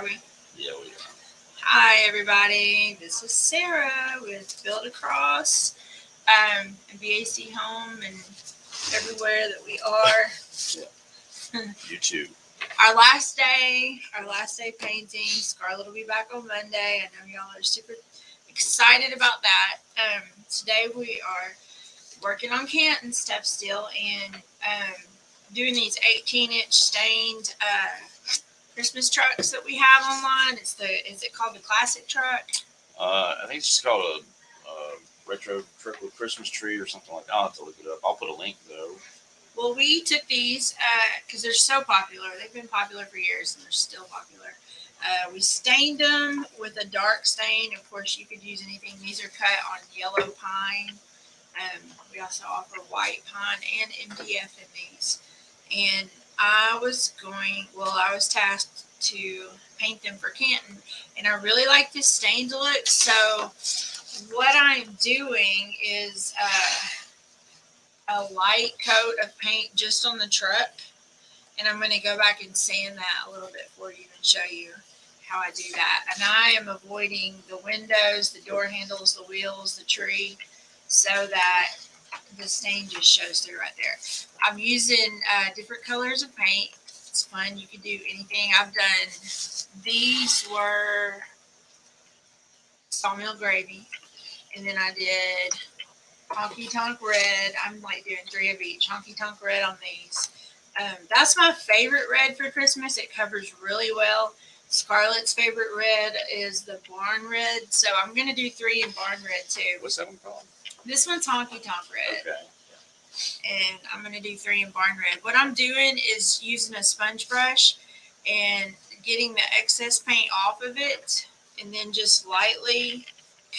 Are we? Yeah, we are. Hi, everybody. This is Sarah with Build Across, and BAC Home, and everywhere that we are. YouTube. Our last day painting. Scarlett will be back on Monday. I know y'all are super excited about that. Today we are working on Canton stuff still, and doing these 18-inch stained Christmas trucks that we have online. Is it called the Classic truck? I think it's just called a retro triple Christmas tree or something like that. I'll have to look it up. I'll put a link though. Well, we took these because they're so popular. They've been popular for years, and they're still popular. We stained them with a dark stain. Of course, you could use anything. These are cut on yellow pine. We also offer white pine and MDF in these. And I was tasked to paint them for Canton, and I really like this stained look. So what I'm doing is a light coat of paint just on the truck, and I'm going to go back and sand that a little bit for you and show you how I do that. And I am avoiding the windows, the door handles, the wheels, the tree, so that the stain just shows through right there. I'm using different colors of paint. It's fun. You can do anything. I've done, these were Sawmill Gravy, and then I did Honky Tonk Red. I'm like doing 3 of each. Honky Tonk Red on these. That's my favorite red for Christmas. It covers really well. Scarlett's favorite red is the Barn Red, so I'm going to do 3 in Barn Red too. What's that one called? This one's Honky Tonk Red. Okay. And I'm going to do 3 in Barn Red. What I'm doing is using a sponge brush and getting the excess paint off of it, and then just lightly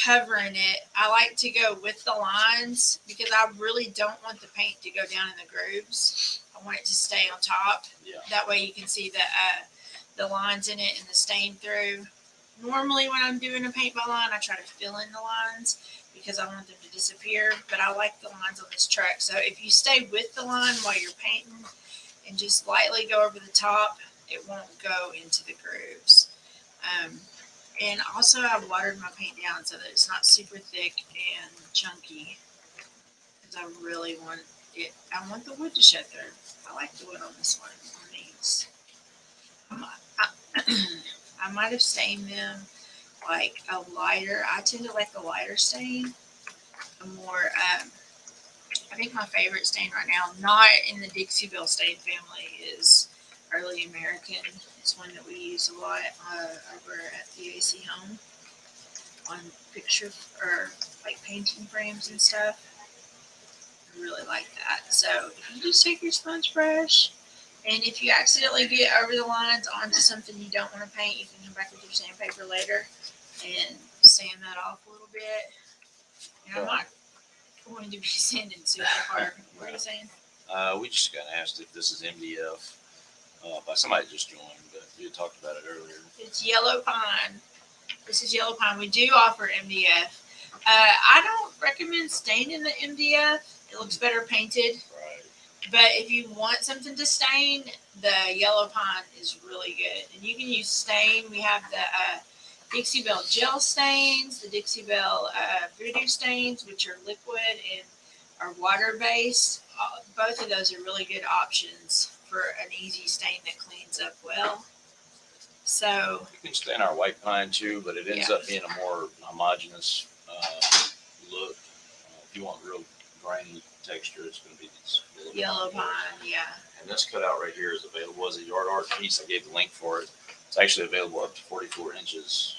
covering it. I like to go with the lines because I really don't want the paint to go down in the grooves. I want it to stay on top. Yeah. That way you can see the lines in it and the stain through. Normally when I'm doing a paint by line, I try to fill in the lines because I want them to disappear, but I like the lines on this truck. So if you stay with the line while you're painting and just lightly go over the top, it won't go into the grooves. And also I've watered my paint down so that it's not super thick and chunky, because I really want it. I want the wood to show through. I like the wood on this one, on these. I might have stained them like a lighter. I tend to like a lighter stain. A more, I think my favorite stain right now, not in the Dixie Belle stain family, is Early American. It's one that we use a lot over at BAC Home on picture or like painting frames and stuff. I really like that. So you just take your sponge brush, and if you accidentally get over the lines onto something you don't want to paint, you can come back with your sandpaper later and sand that off a little bit. And I'm not going to be sanding super hard. What are you saying? We just got asked if this is MDF by somebody just joined, but we had talked about it earlier. It's yellow pine. This is yellow pine. We do offer MDF. I don't recommend staining the MDF. It looks better painted. Right. But if you want something to stain, the yellow pine is really good. And you can use stain. We have the Dixie Belle gel stains, the Dixie Belle voodoo stains, which are liquid and are water-based. Both of those are really good options for an easy stain that cleans up well. So you can stain our white pine too, but it ends up being a more homogeneous look. If you want real grainy texture, it's going to be this yellow pine, yeah. And this cutout right here is available as a yard art piece. I gave the link for it. It's actually available up to 44 inches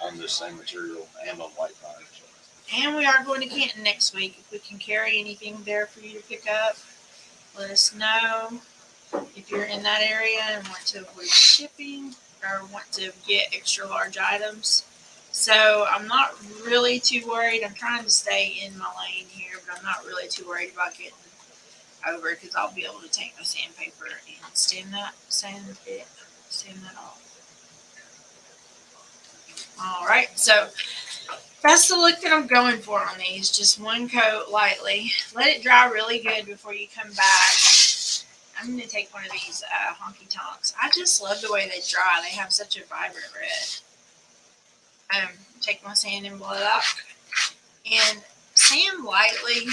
on this same material and on white pine. So. And we are going to Canton next week. If we can carry anything there for you to pick up, let us know. If you're in that area and want to avoid shipping or want to get extra large items. So I'm not really too worried. I'm trying to stay in my lane here, but I'm not really too worried about getting over because I'll be able to take my sandpaper and sand that off. All right, so that's the look that I'm going for on these. Just one coat lightly. Let it dry really good before you come back. I'm gonna take one of these honky tonks. I just love the way they dry. They have such a vibrant red. Take my sand and block and sand lightly.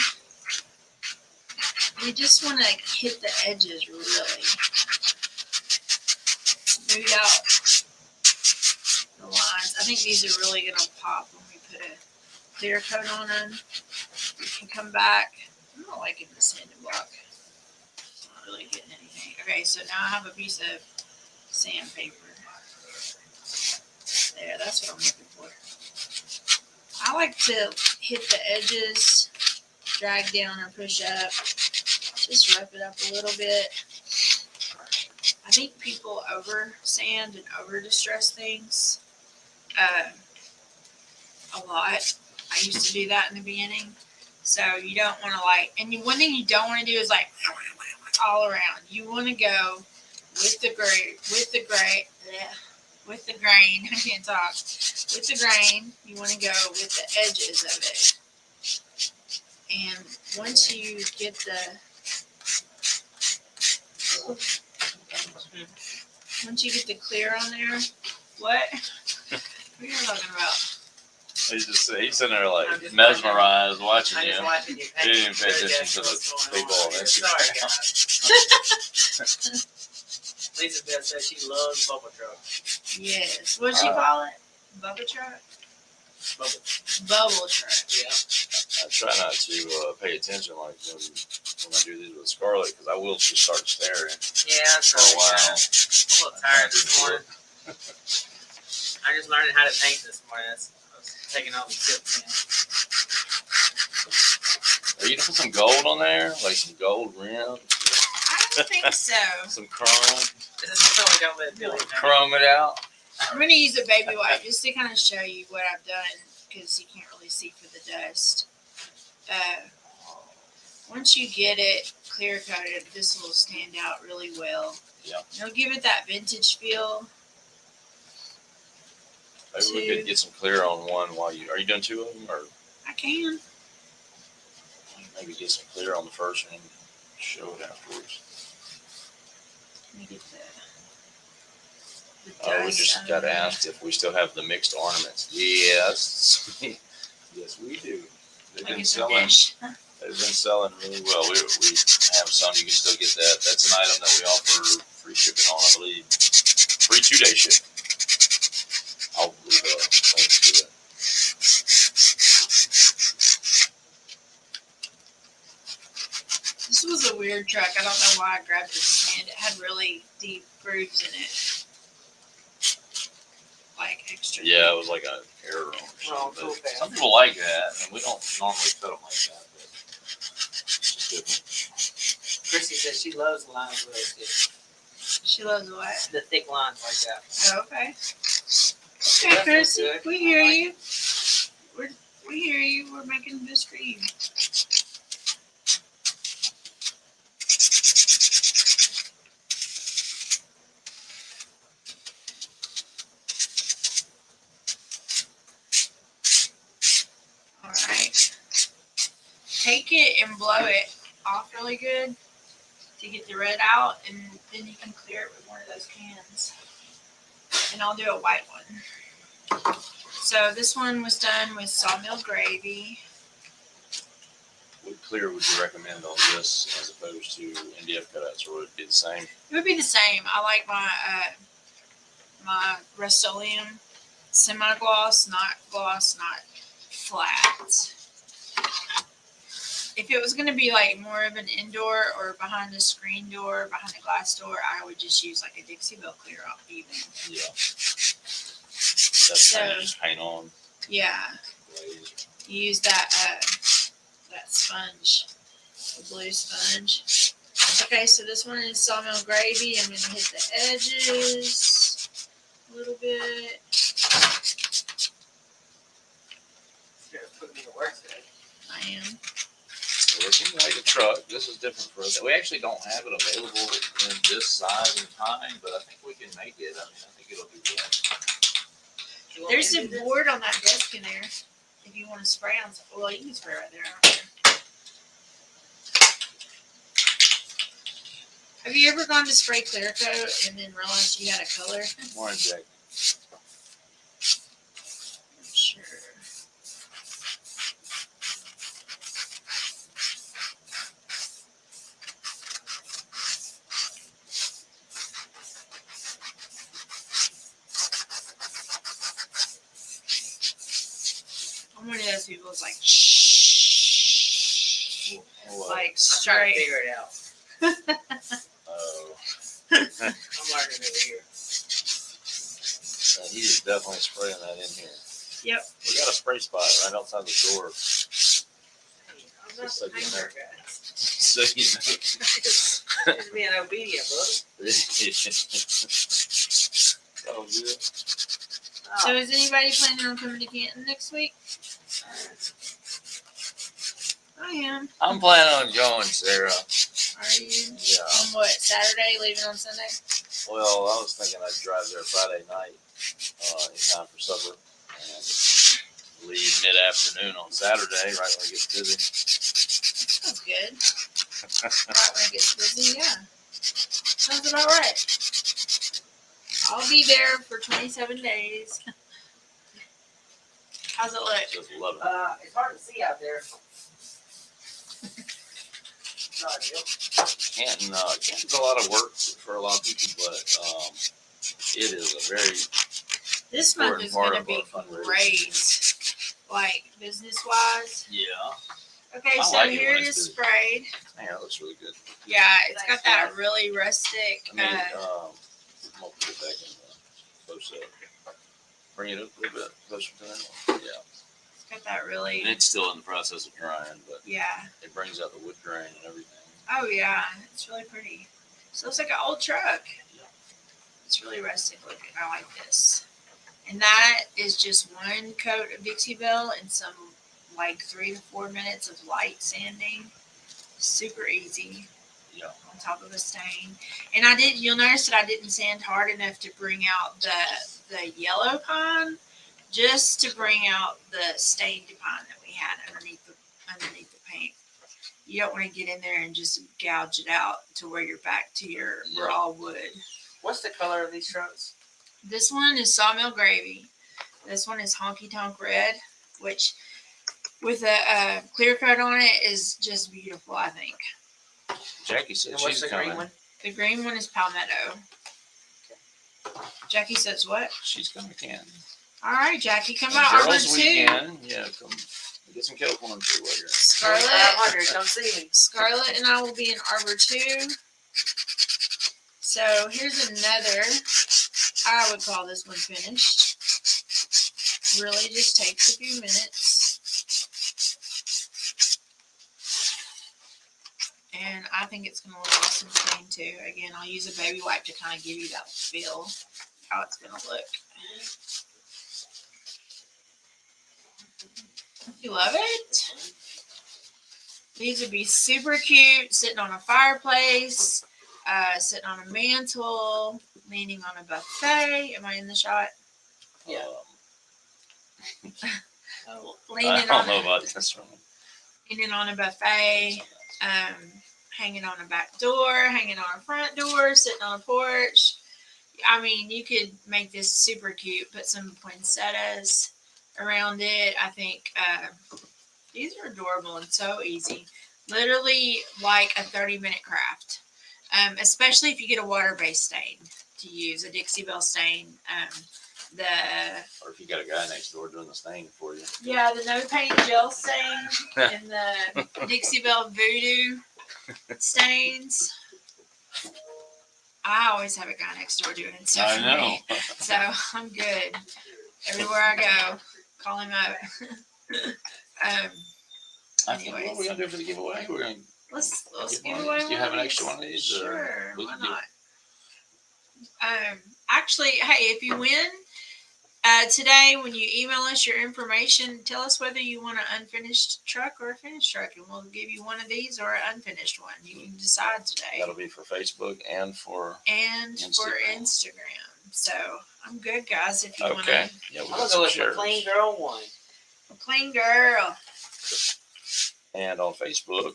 You just want to hit the edges really. Smooth out the lines. I think these are really gonna pop when we put a clear coat on them. You can come back. I'm not liking the sand and block. It's not really getting anything. Okay, so now I have a piece of sandpaper. There, that's what I'm looking for. I like to hit the edges, drag down or push up. Just rough it up a little bit. I think people over sand and over distress things a lot. I used to do that in the beginning. So you don't want to one thing you don't want to do is all around. You want to go with the grain. I can't talk. With the grain, you want to go with the edges of it. And once you get the clear on there, what are you talking about? He's sitting there like I'm just mesmerized watching I you. just watching you. He didn't pay attention to the people on Instagram. Sorry, guys. Lisa Beth says she loves bubble truck. Yes. What'd you call it? Bubble truck? Bubble truck. Yeah. I try not to pay attention like when I do these with Scarlett because I will just start staring Yeah, for a while. I'm a little tired this morning. I just learned how to paint this morning. I was taking all the tips in. Are you gonna put some gold on there? Like some gold rims? I don't think so. Some chrome? This is still don't let Billy know. Chrome it out? I'm going to use a baby wipe just to kind of show you what I've done because you can't really see for the dust. Once you get it clear coated, this will stand out really well. Yeah. It'll give it that vintage feel. Maybe we could get some clear on one while are you doing two of them? Or I can. maybe get some clear on the first one and show it afterwards. Let me get the Oh, we dust just out of got there. asked if we still have the mixed ornaments. Yes. Yes, we do. They've Like been it's a selling. dish. They've been selling really well. We have some. You can still get that. That's an item that we offer free shipping on, I believe. Free 2-day shipping. I'll leave a link to it. This was a weird truck. I don't know why I grabbed this sand. It had really deep grooves in it. Like extra. Yeah, it was like an error room or Oh, something. cool, But man. some people like that, and we don't normally cut them like that. But it's just different. Chrissy says she loves the lines with those She loves what? the thick lines like that. Oh, okay. That's Okay, Chris, good. we hear you. We hear you. We're making this for you. All right. Take it and blow it off really good to get the red out, and then you can clear it with one of those cans. And I'll do a white one. So this one was done with sawmill gravy. What clear would you recommend on this as opposed to MDF cutouts, or would it be the same? It would be the same. I like my Rust-Oleum semi-gloss, not flat. If it was going to be like more of an indoor or behind a screen door, behind a glass door, I would just use like a Dixie Belle clear off even. Yeah. That's kind of just paint on Yeah, glaze. use that sponge, the blue sponge. Okay, so this one is sawmill gravy. I'm going to hit the edges a little bit. You're gonna put me to work today. I am. So it seems like a truck. This is different for us. We actually don't have it available in this size and time, but I think we can make it. I mean, I think it'll do well. You want There's me a to do this? board on that desk in there. If you want to spray on something, well, you can spray right there. I don't care. Have you ever gone to spray clear coat and then realized you had a color? Morning, Jack. Sure. I'm one of those people who's like, shh. What? Like I'm trying to straight. figure it out. Oh, I'm learning over here. he is definitely spraying that in here. Yep. We got a spray spot right outside the door. I'm not Just so the you painter, know. guys. So you know. Just being obedient, brother. Oh, good. So is anybody planning on coming to Canton next week? I am. I'm planning on going, Sarah. Are you? Yeah. On what? Saturday, leaving on Sunday? Well, I was thinking I'd drive there Friday night, in time for supper, and leave mid-afternoon on Saturday, right when it gets busy. Sounds good. Right when it gets busy, yeah. Sounds about right. I'll be there for 27 days. How's it look? Just love it. It's hard to see out there. Not ideal. Canton's a lot of work for a lot of people, but it is a very This month important is part going to of be our fundraising. great, like business-wise. Yeah. Okay, I so like it here when it it's is busy. sprayed. Man, that looks really good. Yeah, it's got that really rustic. I mean, I'm gonna put it back in the close up. Bring it up a little bit closer to that one. Yeah. It's got that really. And it's still in the process of drying, but Yeah. it brings out the wood grain and everything. Oh yeah, it's really pretty. So it looks like an old truck. It's really rustic looking. I like this. And that is just one coat of Dixie Belle and some like 3 to 4 minutes of light sanding. Super easy. Yeah. On top of a stain. And you'll notice that I didn't sand hard enough to bring out the yellow pine, just to bring out the stained pine that we had underneath the paint. You don't want to get in there and just gouge it out to where you're back to your raw wood. What's the color of these trucks? This one is Sawmill Gravy. This one is Honky Tonk Red, which with a clear coat on it is just beautiful, I think. Jackie said And what's she's the coming. green one? The green one is Palmetto. Jackie says what? She's coming again. All right, Jackie, come by Arbor Girls 2. weekend. Yeah, come get some kettle corn too while you're at Scarlett, 500, come see me. Scarlett and I will be in Arbor 2. So here's another. I would call this one finished. Really just takes a few minutes. And I think it's going to look awesome clean too. Again, I'll use a baby wipe to kind of give you that feel, how it's going to look. You love it? These would be super cute, sitting on a fireplace, sitting on a mantle, leaning on a buffet. Am I in the shot? Yeah. Leaning I don't on know about this one. leaning on a buffet, hanging on a back door, hanging on a front door, sitting on a porch. I mean, you could make this super cute. Put some poinsettias around it. I think these are adorable and so easy. Literally like a 30-minute craft. Especially if you get a water-based stain to use, a Dixie Belle stain. Or if you got a guy next door doing the stain for you. Yeah, the no paint gel stain and the Dixie Belle Voodoo stains. I always have a guy next door doing stuff I for know. me, so I'm good. Everywhere I go, call him up. I think what we're gonna do for the giveaway, we're gonna Let's give give one of away these. Do you one have of an extra these. one of these? Sure, Or we why can do- not? Actually, hey, if you win today, when you email us your information, tell us whether you want an unfinished truck or a finished truck, and we'll give you one of these or an unfinished one. You can decide today. That'll be for Facebook and for. And for Instagram. So I'm good, guys. If you Okay. Yeah, we I'm got gonna go some with shirts. McLean Girl 1. want a clean girl. And on Facebook,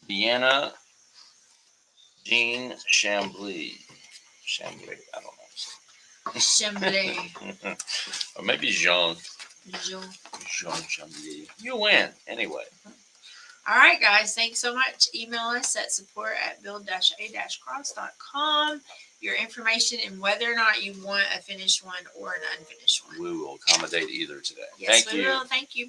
Deanna Jean Chambly. Chambly, I don't know. Chambly. Or maybe Jean. Jean. Jean Chambly. You win. Anyway. All right, guys. Thanks so much. Email us at support@build-a-cross.com. Your information and whether or not you want a finished one or an unfinished one. We will accommodate either today. Yes, Thank we you. will. Thank you.